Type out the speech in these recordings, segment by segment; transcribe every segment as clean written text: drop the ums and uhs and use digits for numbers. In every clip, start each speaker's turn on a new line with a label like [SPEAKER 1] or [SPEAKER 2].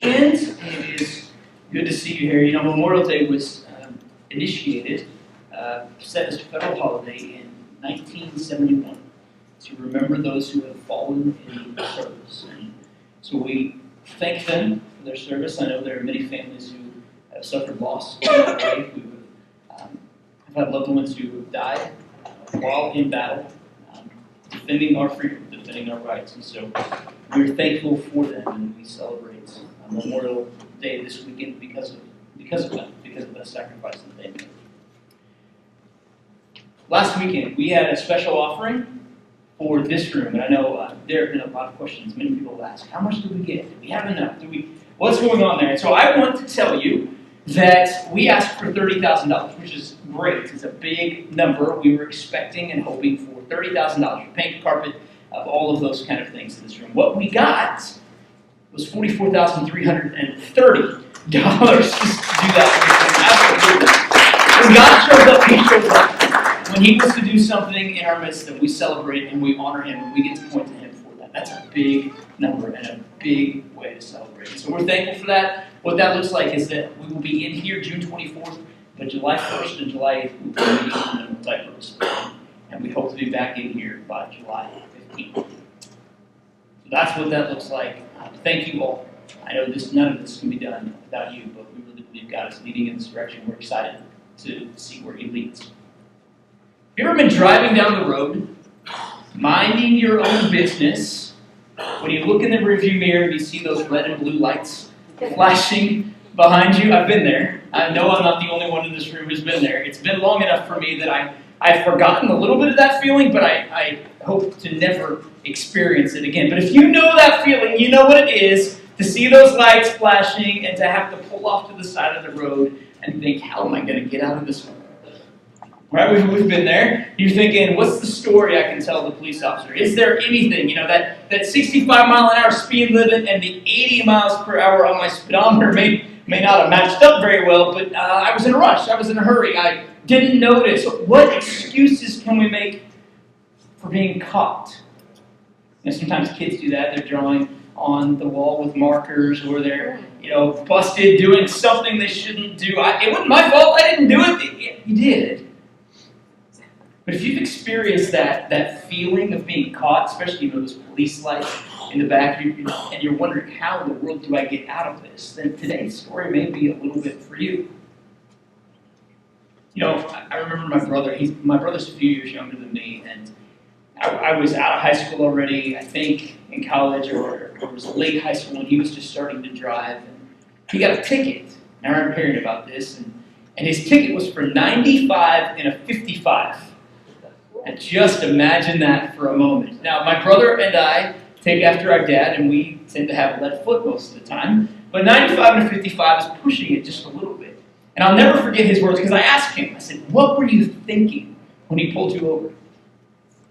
[SPEAKER 1] And it is good to see you here. You know, Memorial Day was initiated, set as a federal holiday in 1971 to remember those who have fallen in service. And so we thank them for their service. I know there are many families who have suffered loss along the way, who have had loved ones who have died while in battle, defending our freedom, defending our rights. And so we're thankful for them, and we celebrate Memorial Day this weekend because of them, because of the sacrifice that they made. Last weekend, we had a special offering for this room, and I know there have been a lot of questions. Many people have asked, how much do we get? Do we have enough? What's going on there? And so I want to tell you that we asked for $30,000, which is great. It's a big number. We were expecting and hoping for $30,000 for paint, carpet, all of those kind of things in this room. What we got was $44,330 just to do that. When God shows up, He shows up. When He wants to do something in our midst, that we celebrate and we honor Him, and we get to point to Him for that. That's a big number and a big way to celebrate. So we're thankful for that. What that looks like is that we will be in here June 24th, but July 1st and July 8th we will be in the multi-purpose building, and we hope to be back in here by July 15th. So that's what that looks like. Thank you all. I know none of this can be done without you, but we really believe God is leading in this direction. We're excited to see where He leads. Have you ever been driving down the road, minding your own business, when you look in the rearview mirror and you see those red and blue lights flashing behind you? I've been there. I know I'm not the only one in this room who's been there. It's been long enough for me that I've forgotten a little bit of that feeling, but I hope to never experience it again. But if you know that feeling, you know what it is to see those lights flashing and to have to pull off to the side of the road and think, how am I going to get out of this one? Right? We've been there. You're thinking, what's the story I can tell the police officer? Is there anything? You know, that 65 mile an hour speed limit and the 80 miles per hour on my speedometer may not have matched up very well, but I was in a rush. I was in a hurry. I didn't notice. What excuses can we make for being caught? You know, sometimes kids do that. They're drawing on the wall with markers, or they're, busted doing something they shouldn't do. It wasn't my fault. I didn't do it. You did. But if you've experienced that feeling of being caught, especially those police lights in the back, and you're wondering, how in the world do I get out of this? Then today's story may be a little bit for you. I remember my brother. My brother's a few years younger than me, and I was out of high school already, I think, in college, or it was late high school, and he was just starting to drive. And he got a ticket. I remember hearing about this, and his ticket was for 95 and a 55. And just imagine that for a moment. Now, my brother and I take after our dad, and we tend to have a left foot most of the time. But 95 and a 55 is pushing it just a little bit. And I'll never forget his words, because I asked him, I said, what were you thinking when he pulled you over?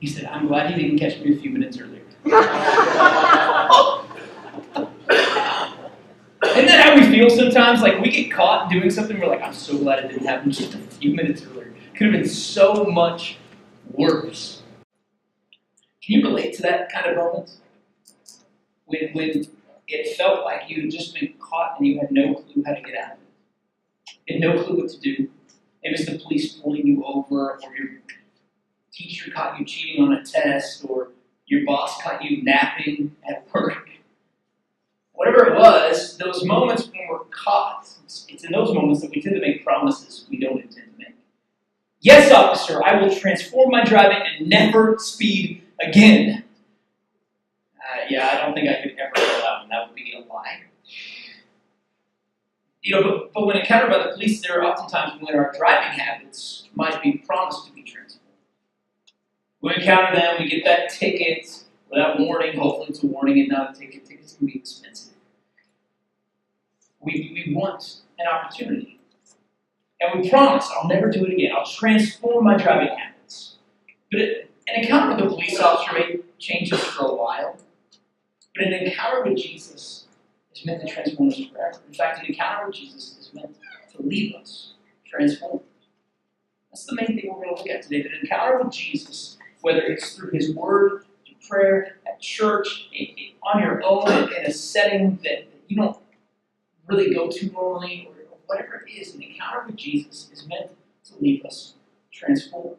[SPEAKER 1] He said, I'm glad he didn't catch me a few minutes earlier. Isn't that how we feel sometimes? Like, we get caught doing something, we're like, I'm so glad it didn't happen just a few minutes earlier. Could have been so much worse. Can you relate to that kind of moment? When it felt like you had just been caught and you had no clue how to get out of it. You had no clue what to do. It was the police pulling you over, or your teacher caught you cheating on a test, or your boss caught you napping at work. Whatever it was, those moments when we're caught, it's in those moments that we tend to make promises we don't intend to make. Yes, officer, I will transform my driving and never speed again. I don't think I could ever do that one. That would be a lie. But when encountered by the police, there are oftentimes when our driving habits might be promised to be transformed. We encounter them, we get that ticket without warning. Hopefully it's a warning and not a ticket. Tickets can be expensive. We want an opportunity. And we promise, I'll never do it again. I'll transform my driving habits. But an encounter with a police officer may change us for a while. But an encounter with Jesus is meant to transform us forever. In fact, an encounter with Jesus is meant to leave us transformed. That's the main thing we're going to look at today. That an encounter with Jesus, whether it's through His Word, through prayer, at church, on your own, in a setting that you don't really go to normally, or whatever it is, an encounter with Jesus is meant to leave us transformed.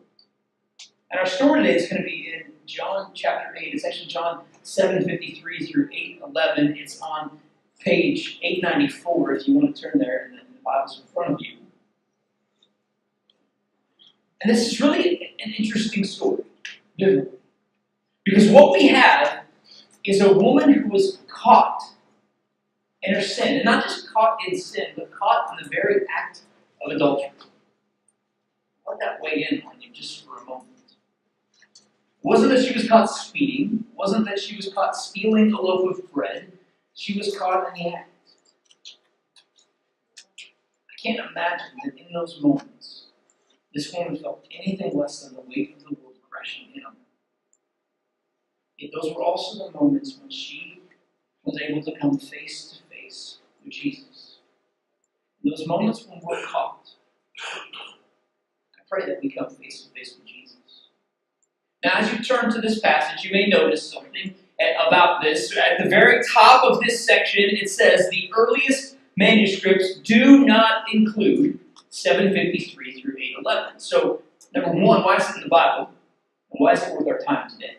[SPEAKER 1] And our story today is going to be in John chapter 8. It's actually John 7:53 through 8:11. It's on page 894 if you want to turn there, and then the Bible's in front of you. And this is really an interesting story, because what we have is a woman who was caught in her sin, and not just caught in sin, but caught in the very act of adultery. Let that weigh in on you just for a moment. It wasn't that she was caught speeding. It wasn't that she was caught stealing a loaf of bread. She was caught in the act. I can't imagine that in those moments, this woman felt anything less than the weight of the world crashing in on her. Yet those were also the moments when she was able to come face to face with Jesus. In those moments when we're caught, I pray that we come face to face with Jesus. Now, as you turn to this passage, you may notice something about this. At the very top of this section, it says the earliest manuscripts do not include 753 through 811. So, number one, why is it in the Bible? And why is it worth our time today?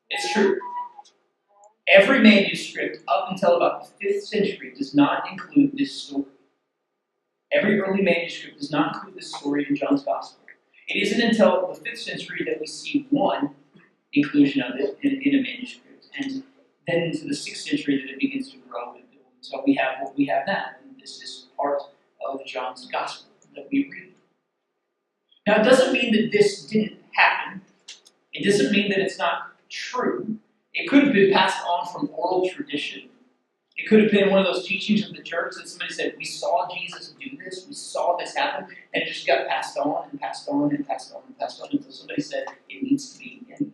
[SPEAKER 1] It's true. Every manuscript up until about the 5th century does not include this story. Every early manuscript does not include this story in John's Gospel. It isn't until the 5th century that we see one inclusion of it in a manuscript. And then into the 6th century that it begins to grow and build. So we have what we have now. And this is part of John's Gospel that we read. Now, it doesn't mean that this didn't happen. It doesn't mean that it's not true. It could have been passed on from oral tradition. It could have been one of those teachings of the church that somebody said, we saw Jesus do this, we saw this happen, and it just got passed on and passed on and passed on and passed on until somebody said it needs to be in there. And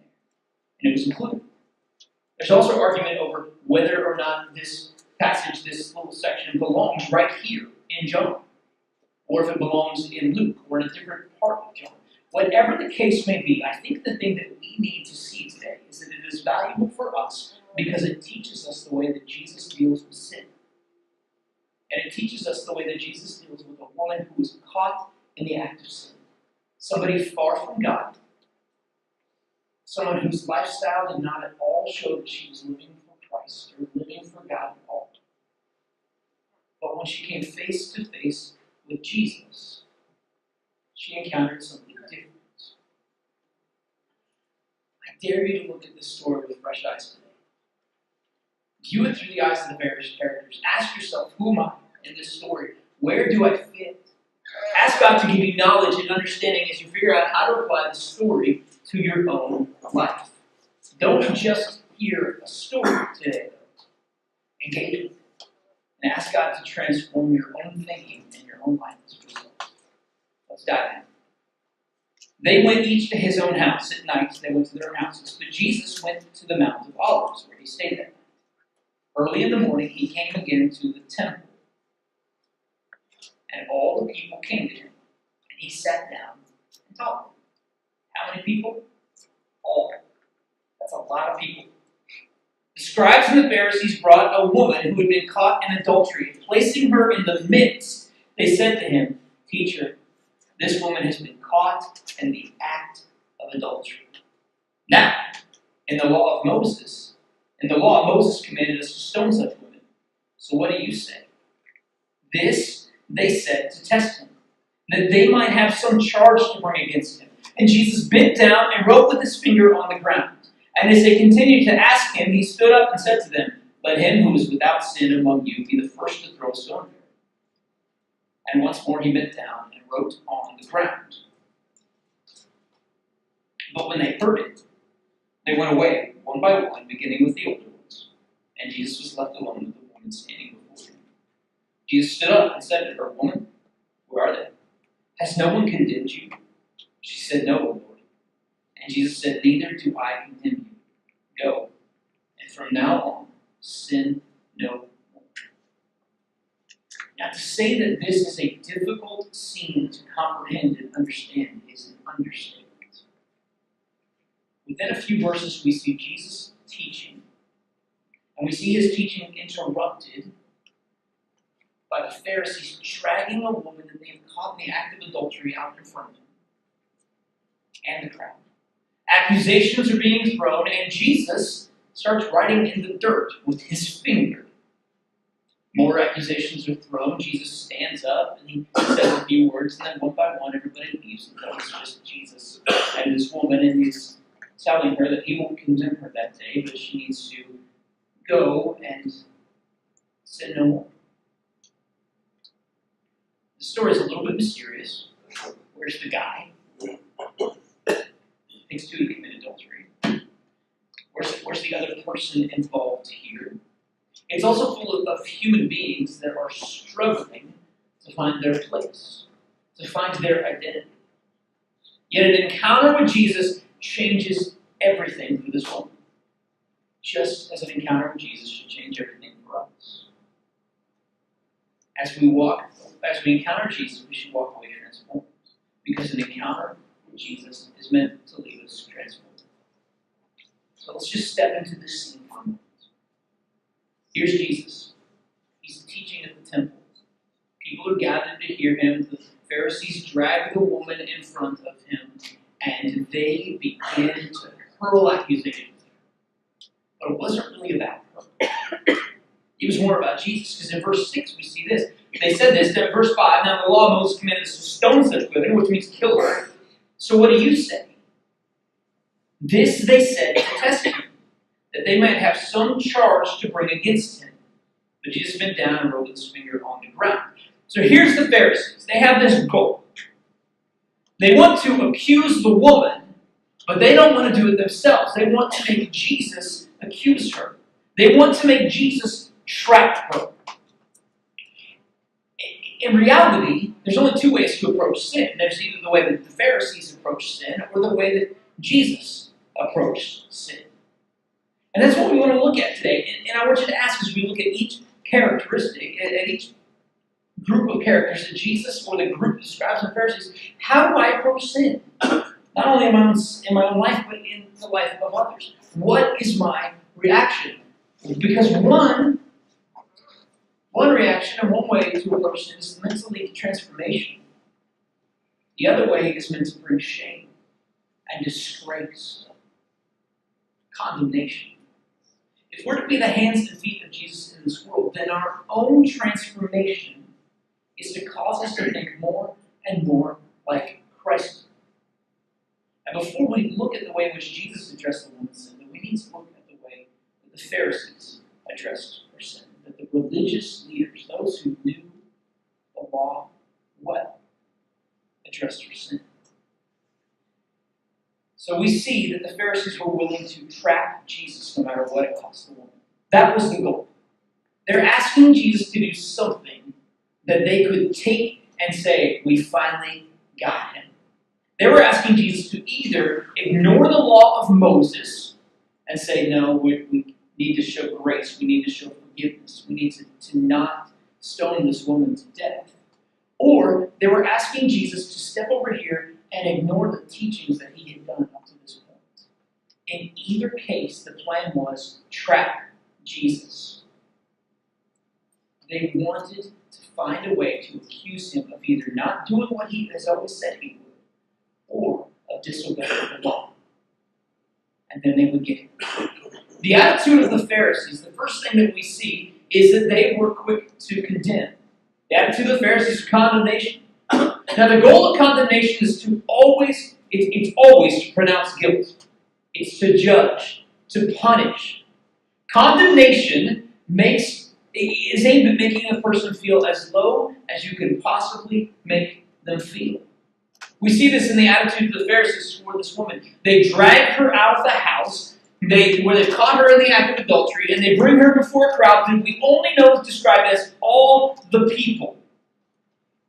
[SPEAKER 1] it was included. There's also argument over whether or not this passage, this little section, belongs right here in John, or if it belongs in Luke, or in a different part of John. Whatever the case may be, I think the thing that we need to see today is that it is valuable for us because it teaches us the way that Jesus deals with sin. And it teaches us the way that Jesus deals with a woman who was caught in the act of sin. Somebody far from God. Someone whose lifestyle did not at all show that she was living for Christ or living for God at all. But when she came face to face with Jesus, she encountered something different. I dare you to look at this story with fresh eyes today. View it through the eyes of the various characters. Ask yourself, who am I in this story? Where do I fit? Ask God to give you knowledge and understanding as you figure out how to apply the story to your own life. Don't just hear a story today, though. Engage with it. And ask God to transform your own thinking and your own life as a result. Let's dive in. They went each to his own house at night. They went to their houses. But Jesus went to the Mount of Olives, where he stayed that night. Early in the morning, he came again to the temple. And all the people came to him. And he sat down and taught them. How many people? All. That's a lot of people. The scribes and the Pharisees brought a woman who had been caught in adultery. Placing her in the midst, they said to him, Teacher, this woman has been caught in the act of adultery. Now, in the law of Moses commanded us to stone such women. So what do you say? This they said to test him, that they might have some charge to bring against him. And Jesus bent down and wrote with his finger on the ground. And as they continued to ask him, he stood up and said to them, Let him who is without sin among you be the first to throw a stone at her. And once more he bent down and wrote on the ground. But when they heard it, they went away, one by one, beginning with the older ones. And Jesus was left alone with the woman standing before him. Jesus stood up and said to her, Woman, where are they? Has no one condemned you? She said, No, Lord. And Jesus said, Neither do I condemn you. Go, and from now on, sin no more. Now, to say that this is a difficult scene to comprehend and understand is an understatement. Within a few verses, we see Jesus teaching, and we see his teaching interrupted by the Pharisees dragging a woman that they have caught in the act of adultery out in front of him and the crowd. Accusations are being thrown, and Jesus starts writing in the dirt with his finger. More accusations are thrown. Jesus stands up and he says a few words, and then one by one everybody leaves. And that was just Jesus and this woman, and he's telling her that he won't condemn her that day, but she needs to go and sin no more. The story is a little bit mysterious. Where's the guy? Takes two to commit adultery. Where's the other person involved here? It's also full of human beings that are struggling to find their place, to find their identity. Yet an encounter with Jesus changes everything for this woman, just as an encounter with Jesus should change everything for us. As we encounter Jesus, we should walk away transformed, because an encounter with Jesus is meant to leave us transformed. So let's just step into this scene for a moment. Here's Jesus. He's teaching at the temple. People are gathered to hear him. The Pharisees drag the woman in front of him, and they begin to hurl accusations. But it wasn't really about her. It was more about Jesus, because in verse 6 we see this. They said this, in verse 5, now the law of Moses commanded us to stone such women, which means kill her. So what do you say? This they said to test him, that they might have some charge to bring against him. But Jesus bent down and rolled his finger on the ground. So here's the Pharisees. They have this goal. They want to accuse the woman, but they don't want to do it themselves. They want to make Jesus accuse her. They want to make Jesus trap her. In reality, there's only two ways to approach sin. There's either the way that the Pharisees approached sin or the way that Jesus approached sin. And that's what we want to look at today. And I want you to ask, as we look at each characteristic, at each group of characters that Jesus or the group describes in the Pharisees, how do I approach sin? Not only in my own life, but in the life of others. What is my reaction? Because one reaction and one way to approach sin is meant to lead to transformation. The other way is meant to bring shame and disgrace, condemnation. If we're to be the hands and feet of Jesus in this world, then our own transformation is to cause us to think more and more like Christ. And before we look at the way in which Jesus addressed the woman's sin, we need to look at the way that the Pharisees addressed her sin. That the religious leaders, those who knew the law well, addressed her sin. So we see that the Pharisees were willing to trap Jesus no matter what it cost the woman. That was the goal. They're asking Jesus to do something that they could take and say, we finally got him. They were asking Jesus to either ignore the law of Moses and say, no, we need to show grace, we need to show forgiveness, we need to not stone this woman to death. Or they were asking Jesus to step over here and ignore the teachings that he had done up to this point. In either case, the plan was trap Jesus. They wanted to find a way to accuse him of either not doing what he has always said he would, or of disobeying the law. And then they would get him. The attitude of the Pharisees, the first thing that we see is that they were quick to condemn. The attitude of the Pharisees is condemnation. Now, the goal of condemnation is to always, it's always to pronounce guilt. It's to judge, to punish. Condemnation is aimed at making a person feel as low as you can possibly make them feel. We see this in the attitude of the Pharisees toward this woman. They drag her out of the house, where they've caught her in the act of adultery, and they bring her before a crowd that we only know is described as all the people.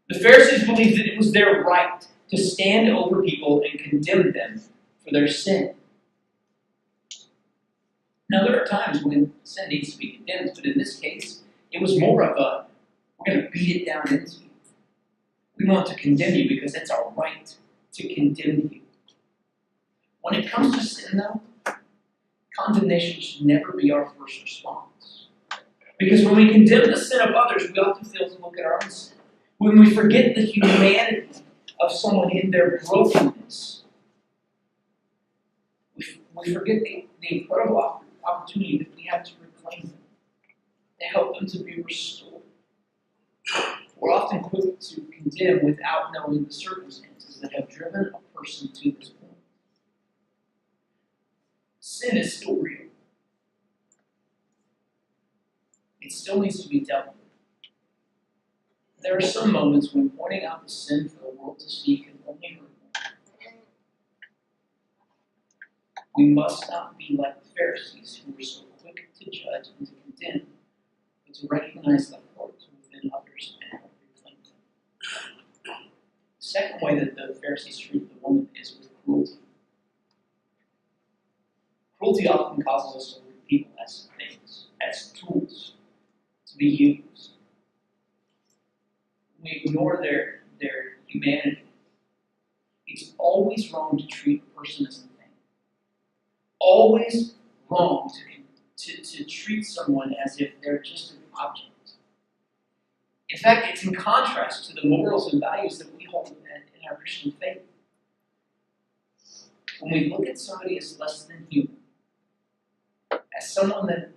[SPEAKER 1] The Pharisees believed that it was their right to stand over people and condemn them for their sin. Now, there are times when sin needs to be condemned, but in this case, it was more of a, we're going to beat it down into you. We want to condemn you because it's our right to condemn you. When it comes to sin, though, condemnation should never be our first response. Because when we condemn the sin of others, we often fail to look at our own sin. When we forget the humanity of someone in their brokenness, we forget the incredible opportunity that we have to reclaim them, to help them to be restored. We're often quick to condemn without knowing the circumstances that have driven a person to this point. Sin is still real. It still needs to be dealt with. There are some moments when pointing out the sin for the world to see can only hurt more. We must not be like the Pharisees who were so quick to judge and to condemn, but to recognize the fault within others and help reclaim them. The second way that the Pharisees treated the woman is with cruelty. Cruelty often causes us to look at people as things, as tools to be used. We ignore their humanity. It's always wrong to treat a person as a thing. Always wrong to treat someone as if they're just an object. In fact, it's in contrast to the morals and values that we hold in our Christian faith. When we look at somebody as less than human, as someone that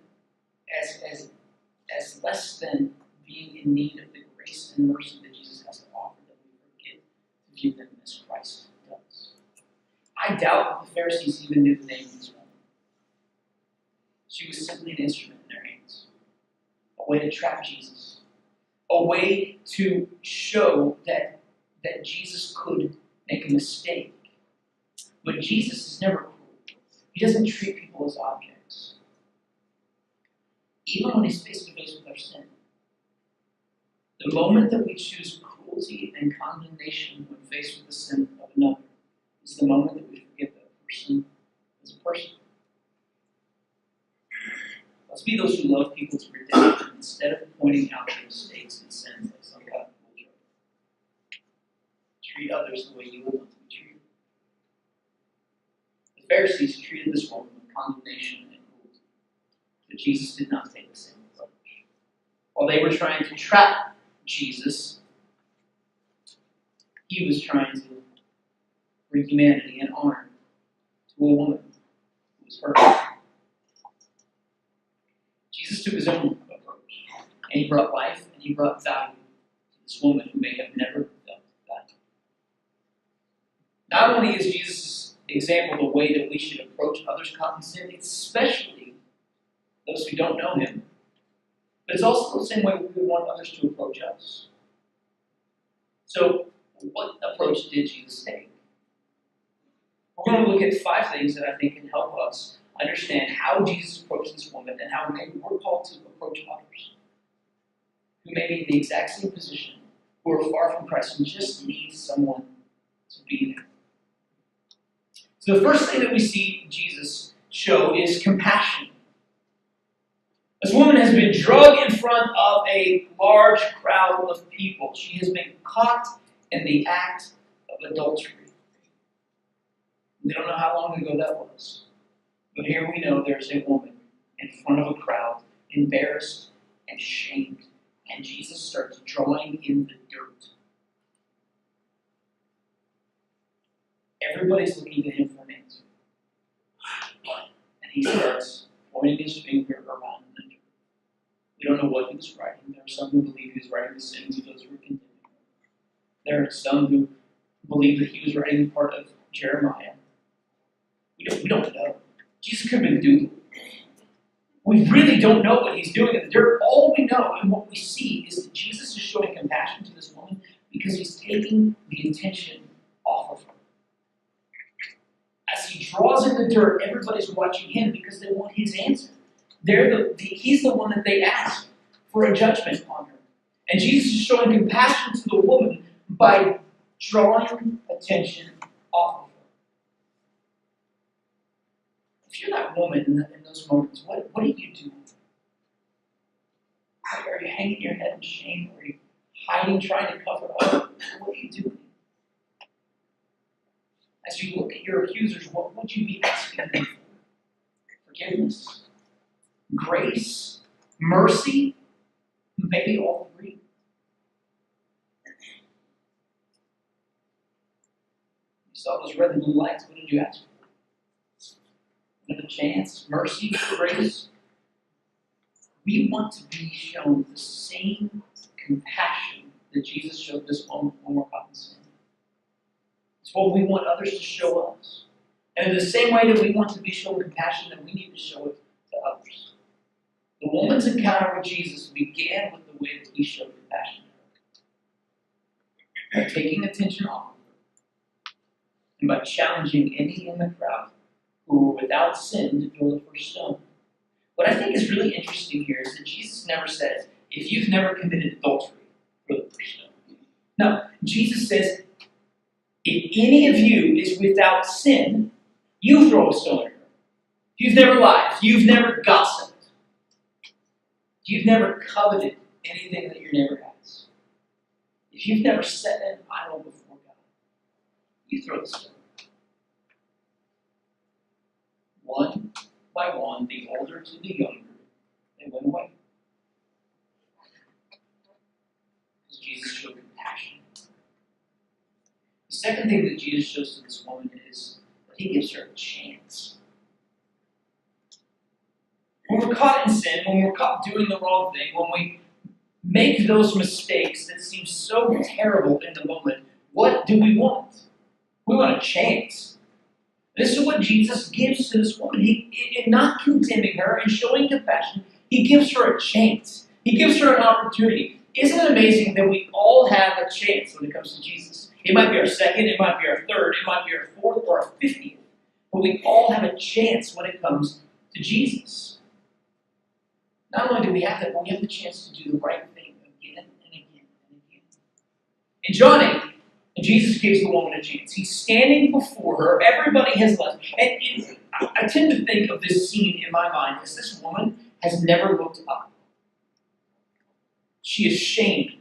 [SPEAKER 1] as less than being in need of the grace and mercy that Jesus has to offer, that we forget to view them as Christ does. I doubt that the Pharisees even knew the name of this woman. She was simply an instrument in their hands, a way to trap Jesus, a way to show that Jesus could make a mistake. But Jesus is never cruel. He doesn't treat people as objects. Even when he's face to face with our sin. The moment that we choose cruelty and condemnation when faced with the sin of another is the moment that we forget that a person is a person. Let's be those who love people to redemption instead of pointing out their mistakes and sins like some kind of joke. Treat others the way you would want to be treated. The Pharisees treated this woman with condemnation and cruelty, but Jesus did not take the same approach. While they were trying to trap Jesus, he was trying to bring humanity and honor to a woman who was hurt. Jesus took his own approach, and he brought life and he brought value to this woman who may have never felt value. Not only is Jesus' example the way that we should approach others caught in sin, especially those who don't know him, but it's also the same way we would want others to approach us. So, what approach did Jesus take? We're going to look at 5 things that I think can help us understand how Jesus approached this woman and how maybe we're called to approach others who may be in the exact same position, who are far from Christ and just need someone to be there. So the first thing that we see Jesus show is compassion. This woman has been drugged in front of a large crowd of people. She has been caught in the act of adultery. We don't know how long ago that was. But here we know there's a woman in front of a crowd, embarrassed and shamed. And Jesus starts drawing in the dirt. Everybody's looking at him for an answer. And he starts pointing his finger around the dirt. We don't know what he was writing. There are some who believe he was writing the sins of those who were condemned. There are some who believe that he was writing part of Jeremiah. We don't know. Jesus could have been doodling. We really don't know what he's doing in the dirt. All we know and what we see is that Jesus is showing compassion to this woman because he's taking the attention off of her. As he draws in the dirt, everybody's watching him because they want his answer. He's the one that they ask for a judgment on her. And Jesus is showing compassion to the woman by drawing attention off of her. If you're that woman in those moments, what do you do? Are you hanging your head in shame? Are you hiding, trying to cover up? What are you doing? As you look at your accusers, what would you be asking them for? Forgiveness? Grace? Mercy? Maybe all three. You saw those red and blue lights. What did you ask for? Another chance, mercy, grace. We want to be shown the same compassion that Jesus showed this woman when we're caught in sin. It's what we want others to show us. And in the same way that we want to be shown compassion, that we need to show it to others. The woman's encounter with Jesus began with the way that he showed compassion to her. By taking attention off of her. And by challenging any in the crowd who were without sin to throw the first stone. What I think is really interesting here is that Jesus never says, if you've never committed adultery, throw the first stone. No, Jesus says, if any of you is without sin, you throw a stone at her. If you've never lied, if you've never gossiped, if you've never coveted anything that your neighbor has, if you've never set an idol before God, you throw the stone. One by one, the older to the younger, they went away. Because Jesus showed compassion. The second thing that Jesus shows to this woman is that he gives her a chance. When we're caught in sin, when we're caught doing the wrong thing, when we make those mistakes that seem so terrible in the moment, what do we want? We want a chance. This is what Jesus gives to this woman. In not condemning her and showing compassion, he gives her a chance. He gives her an opportunity. Isn't it amazing that we all have a chance when it comes to Jesus? It might be our second, it might be our third, it might be our fourth or our 50th. But we all have a chance when it comes to Jesus. Not only do we have that, but we have the chance to do the right thing again and again and again. In John 8, and Jesus gives the woman a chance. He's standing before her. Everybody has left. And I tend to think of this scene in my mind as this woman has never looked up. She is shamed.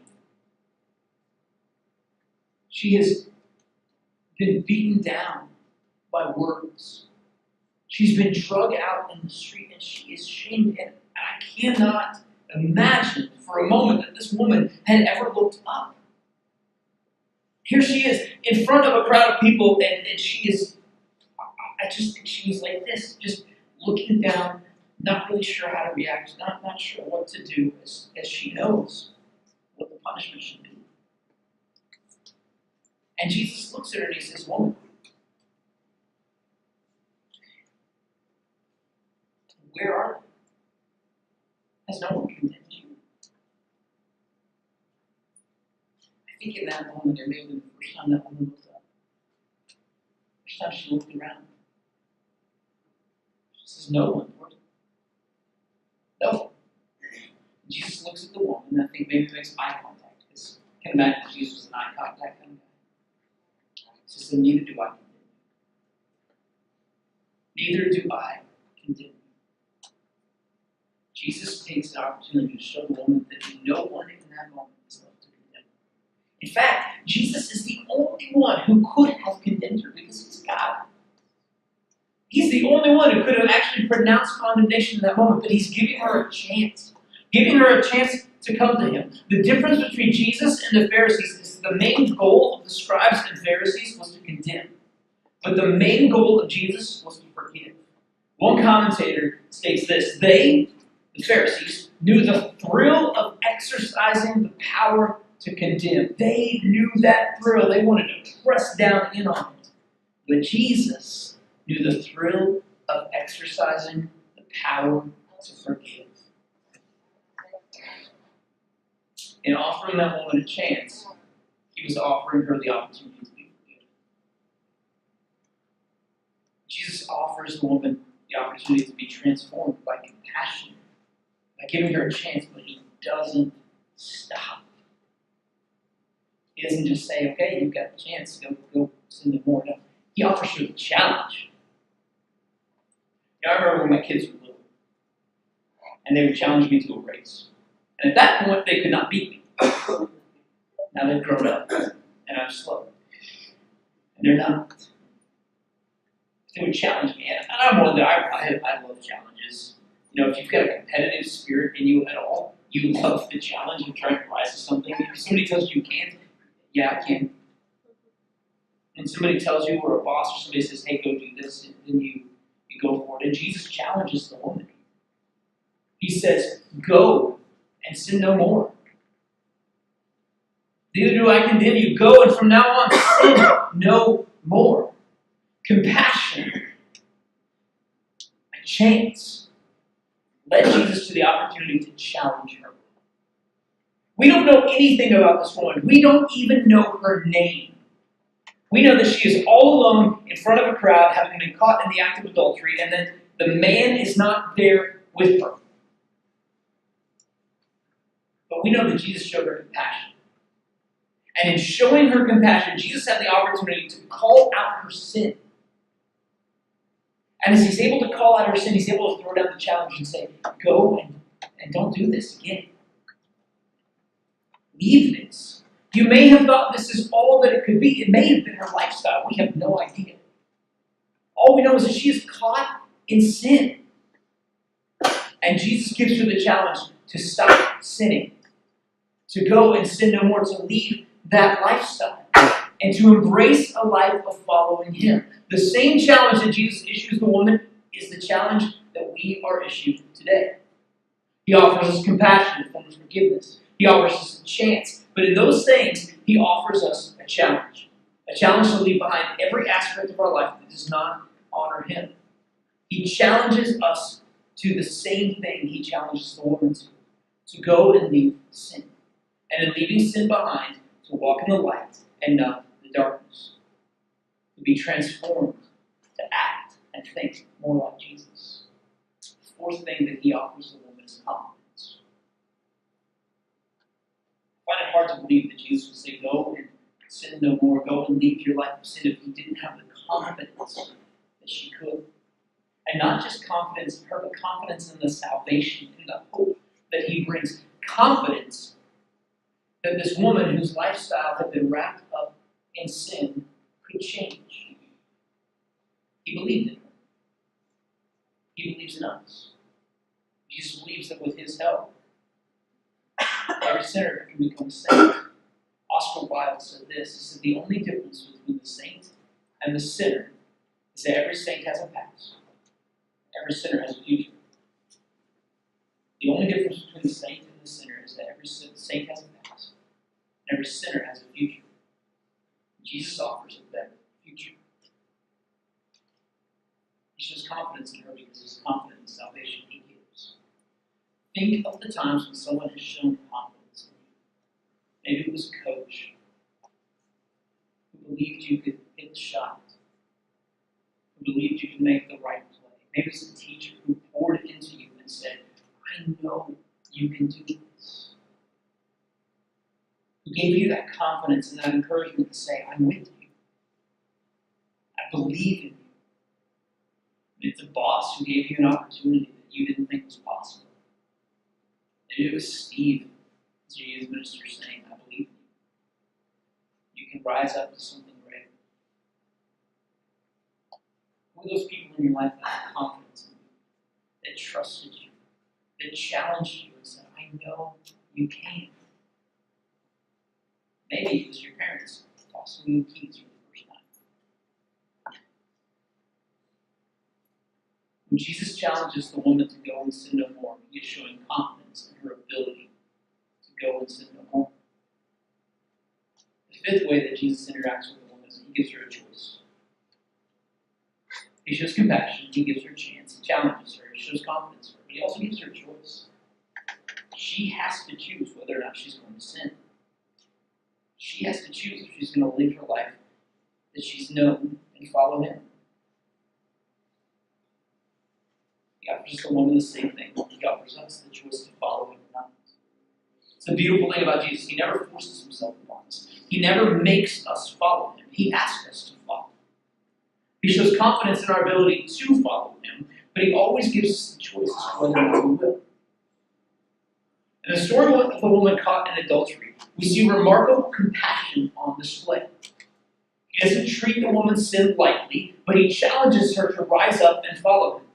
[SPEAKER 1] She has been beaten down by words. She's been drug out in the street and she is shamed. And I cannot imagine for a moment that this woman had ever looked up. Here she is in front of a crowd of people, and she is, I just think she's like this, just looking down, not really sure how to react, not sure what to do, as she knows what the punishment should be. And Jesus looks at her and he says, woman, where are they? Has no one condemned you? I think in that moment, there may have been the first time that woman looked up. First time she looked around. She says, no one, Lord. No one. Jesus looks at the woman, and I think maybe makes eye contact, because I can imagine Jesus was an eye contact kind of guy. He says, and neither do I condemn you. Neither do I condemn you. Jesus takes an opportunity to show the woman that no one in that moment is left to condemn. In fact, Jesus is the only one who could have condemned her because he's God. He's the only one who could have actually pronounced condemnation in that moment, but he's giving her a chance. Giving her a chance to come to him. The difference between Jesus and the Pharisees is the main goal of the scribes and Pharisees was to condemn. But the main goal of Jesus was to forgive. One commentator states this: they, the Pharisees, knew the thrill of exercising the power to condemn. They knew that thrill. They wanted to press down in on it. But Jesus knew the thrill of exercising the power to forgive. In offering that woman a chance, he was offering her the opportunity to be forgiven. Jesus offers the woman the opportunity to be transformed by compassion, by giving her a chance, but he doesn't stop. He doesn't just say, okay, you've got the chance, go sin no more. No. He offers her the challenge. I remember when my kids were little, and they would challenge me to a race. And at that point, they could not beat me. Now they've grown up, and I'm slow. And they're not. They would challenge me, and I'm one that I love challenges. You know, if you've got a competitive spirit in you at all, You love the challenge of trying to rise to something. If somebody tells you can't, yeah, I can. When somebody tells you, or a boss or somebody says, hey, go do this, and then you go for it. And Jesus challenges the woman. He says, go and sin no more. Neither do I condemn you. Go, and from now on, sin no more. Compassion. A chance. Led Jesus to the opportunity to challenge her. We don't know anything about this woman. We don't even know her name. We know that she is all alone in front of a crowd, having been caught in the act of adultery, and that the man is not there with her. But we know that Jesus showed her compassion. And in showing her compassion, Jesus had the opportunity to call out her sin. And as he's able to call out her sin, he's able to throw down the challenge and say, go and don't do this again. Leave this. You may have thought this is all that it could be. It may have been her lifestyle. We have no idea. All we know is that she is caught in sin. And Jesus gives her the challenge to stop sinning, to go and sin no more, to leave that lifestyle, and to embrace a life of following him. The same challenge that Jesus issues the woman is the challenge that we are issued today. He offers us compassion in the form of forgiveness. He offers us a chance. But in those things, he offers us a challenge. A challenge to leave behind every aspect of our life that does not honor him. He challenges us to the same thing he challenges the woman to go and leave sin. And in leaving sin behind, to walk in the light and not the darkness. To be transformed, to act and think more like Jesus. The fourth thing that he offers the woman is confidence. I find it hard to believe that Jesus would say, go and sin no more, go and leave your life of sin, if he didn't have the confidence that she could. And not just confidence in her, but confidence in the salvation, in the hope that he brings. Confidence that this woman whose lifestyle had been wrapped up in sin could change. He believed in her. He believes in us. Jesus believes that with his help, every sinner can become a saint. Oscar Wilde said this. He said, the only difference between the saint and the sinner is that every saint has a past. Every sinner has a future. The only difference between the saint and the sinner is that every saint has a past. And every sinner has a future. Jesus offers a better future. He shows confidence in her because he's confident in the salvation he gives. Think of the times when someone has shown confidence in you. Maybe it was a coach who believed you could hit the shot, who believed you could make the right play. Maybe it was a teacher who poured into you and said, I know you can do this. Who gave you that confidence and that encouragement to say, I'm with you. I believe in you. It's a boss who gave you an opportunity that you didn't think was possible. Maybe it was Steve, as your youth minister, saying, I believe in you. You can rise up to something great. Who are those people in your life that had confidence in you, that trusted you, that challenged you and said, I know you can? Maybe it was your parents tossing you keys for the first time. When Jesus challenges the woman to go and sin no more, he is showing confidence in her ability to go and sin no more. The fifth way that Jesus interacts with the woman is he gives her a choice. He shows compassion, he gives her a chance, he challenges her, he shows confidence in her, but he also gives her a choice. She has to choose whether or not she's going to sin. She has to choose if she's going to live her life that she's known and follow him. He offers the woman the same thing. He offers us the choice to follow him or not. It's the beautiful thing about Jesus. He never forces himself upon us. He never makes us follow him. He asks us to follow. He shows confidence in our ability to follow him, but he always gives us the choice as to whether or not we will. In the story of the woman caught in adultery, we see remarkable compassion on display. He doesn't treat the woman's sin lightly, but he challenges her to rise up and follow him.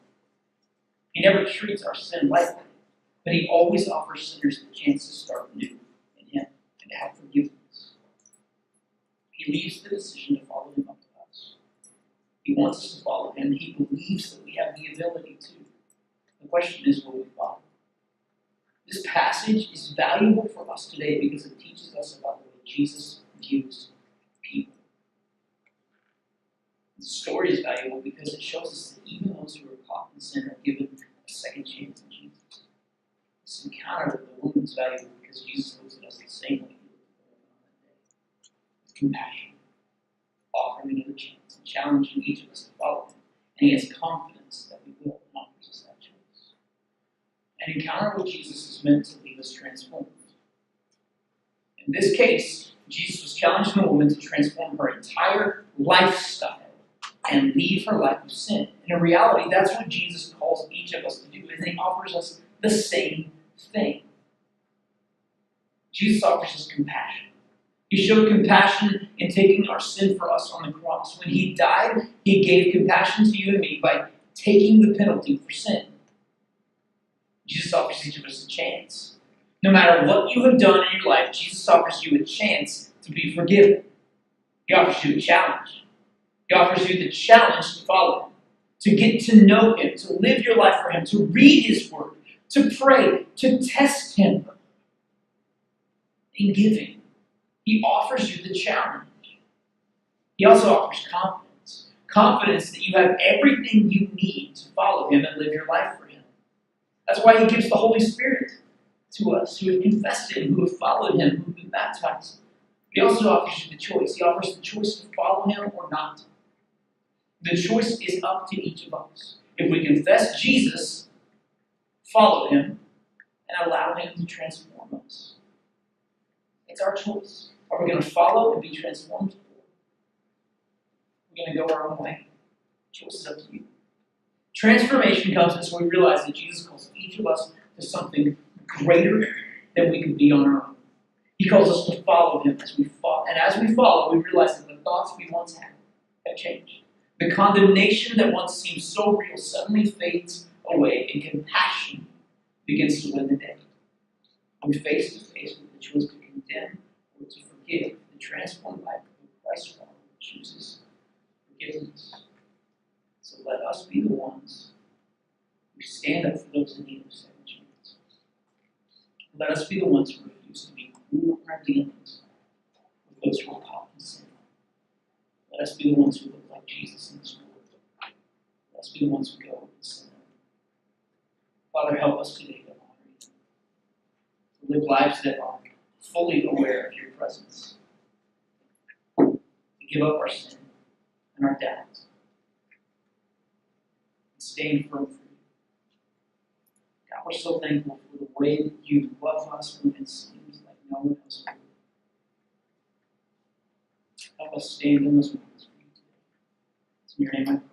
[SPEAKER 1] He never treats our sin lightly. But he always offers sinners the chance to start new in him and to have forgiveness. He leaves the decision to follow him up to us. He wants us to follow him. He believes that we have the ability to. The question is, will we follow? This passage is valuable for us today because it teaches us about the way Jesus views people. The story is valuable because it shows us that even those who are caught in sin are given a second chance in Jesus. This encounter with the woman is valuable because Jesus looks at us the same way he looked at the woman on that day. With compassion, offering another chance, and challenging each of us to follow him. And he has confidence that we will, and offers us that choice. An encounter with Jesus is meant to leave us transformed. In this case, Jesus was challenging the woman to transform her entire lifestyle and leave her life of sin. And in reality, that's what Jesus calls each of us to do, and he offers us the same thing. Jesus offers us compassion. He showed compassion in taking our sin for us on the cross. When he died, he gave compassion to you and me by taking the penalty for sin. Jesus offers each of us a chance. No matter what you have done in your life, Jesus offers you a chance to be forgiven. He offers you a challenge. He offers you the challenge to follow him, to get to know him, to live your life for him, to read his word, to pray, to test him. In giving, he offers you the challenge. He also offers confidence. Confidence that you have everything you need to follow him and live your life for him. That's why he gives the Holy Spirit to us who have confessed him, who have followed him, who have been baptized. He also offers you the choice. He offers the choice to follow him or not. The choice is up to each of us. If we confess Jesus, follow him, and allow him to transform us. It's our choice. Are we going to follow and be transformed? We're going to go our own way. The choice is up to you. Transformation comes as we realize that Jesus calls each of us to something greater than we could be on our own. He calls us to follow him as we follow. And as we follow, we realize that the thoughts we once had have changed. The condemnation that once seemed so real suddenly fades away, and compassion begins to win the day. We're face to face with the choice to condemn or to forgive. The transformed life of Christ follower chooses forgiveness. So let us be the ones who stand up for those in need of second chance. Let us be the ones who refuse to be cruel in our dealings with those who are caught in sin. Let us be the ones who look like Jesus in this world. Let us be the ones who go and sin. Father, help us today to honor you, to live lives that are fully aware of your presence, to give up our sin and our doubts, and stand firm for you. God, we're so thankful for the way that you love us when it seems like no one else will. Help us stand in those moments for you today. It's in your name I pray.